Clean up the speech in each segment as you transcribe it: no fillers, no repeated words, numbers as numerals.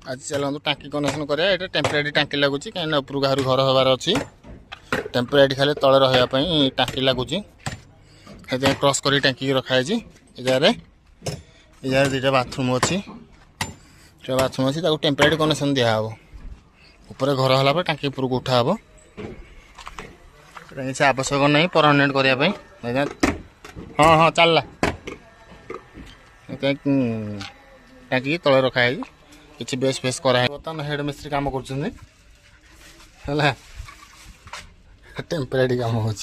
आज चलतु टाँकी कनेक्शन करा ये टेम्परेरी टाँकी लगुच कहीं उपरू घर घर हबार अच्छी टेम्परेरी खाली तले रही टाँकी लगुच क्रॉस कर टाँकी रखाई इजारे दुटा बाथरूम अच्छी बाथरूम अच्छी टेम्परेरी कनेक्शन दिहब ऊपर घर है टाँकी उपरको उठाब किसी आवश्यक नहीं परमानेंट करने हाँ हाँ चलला टाँकी तले रखाई किसी बेस फेस कराई बर्तमान हेड मिस्त्री काम कर टेम्परेरी काम हो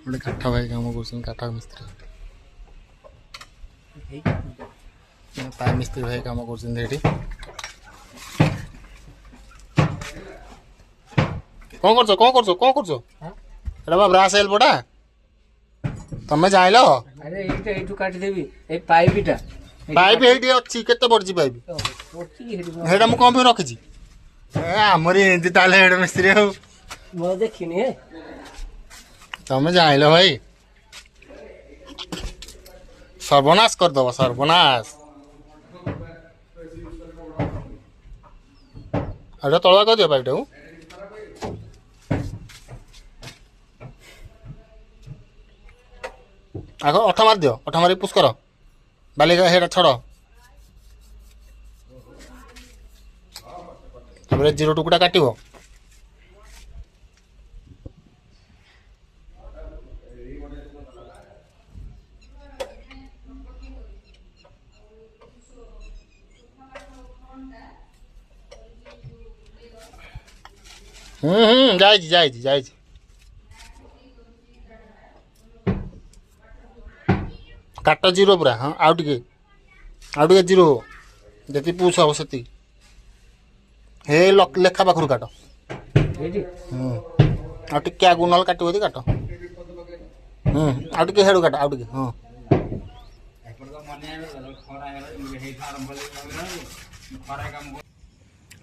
काठ भाई काम कर काठ मिस्त्री पाए मिस्त्री भाई काम कर कौन कर ब्रास हेल्प पड़ा तमें जाइल अरे एठू काट देबी ए पाइपटा पाइप एठी अछि केते बडजी पाइप हेडा मु कोन पे रखिछि ए हमरी हिंदी ताले हेड मिस्त्री हो मो देखिनी हे तमें जाइल भाई सर्वनाश कर दो सर्वनाश अरे तळवा कर दियो पाइपटा आग अठ मार दियो अठ मारी पुश कर बाली हेड छड़ जीरो टुकड़ा काटो जाई काट जीरो पूरा हाँ आउ टे जीरो जी पुष हम से हे लेखा पाखर काट आगे आगु ना काट काट आगे हेड काट आगे हाँ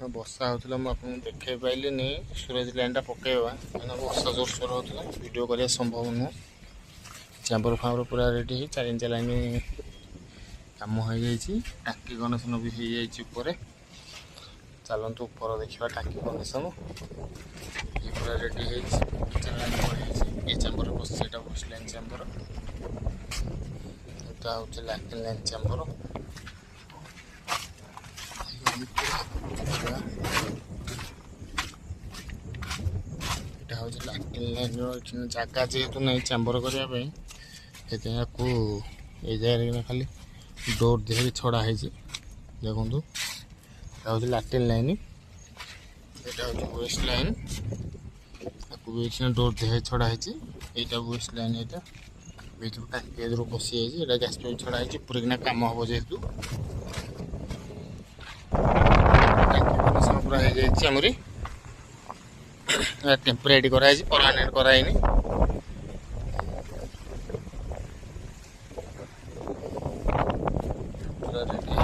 बर्षा होता मुझे देखे पाइलिनी सूरज लाइन पकेवा बर्षा जोरसोर होता वीडियो करने संभव नुह चैम्बर फाम्बर पूरा रेडी है 4 इंच लाइन कम हो टाँकी कनेक्शन भी हो जाए चलतु ऊपर देखा टाँकी कनेक्शन ये पूरा रेडी है किचन लाइन पड़े ये चैम्बर बस वेस्ट लाइन चैम्बर यहाँ हूँ लैट्रिन लाइन चैम्बर यहाँ हूँ लैट्रिन लाइन जगह जेहेतु नहीं चैम्बर करने को ये जगह खाली डोर दिहे छड़ा है देखो हूँ लैट्रिन लाइन यहाँ हूँ वेस्ट लाइन डोर दिहे छड़ा है यहाँ वेस्ट लाइन यहाँ टाँकी बसी है गैस पाइप छड़ा है पूरा कम हम जेहेतु टाँकी पूरा होमरी टेम्परेरी कराई परमानेंट कराइनी पूरा रेडी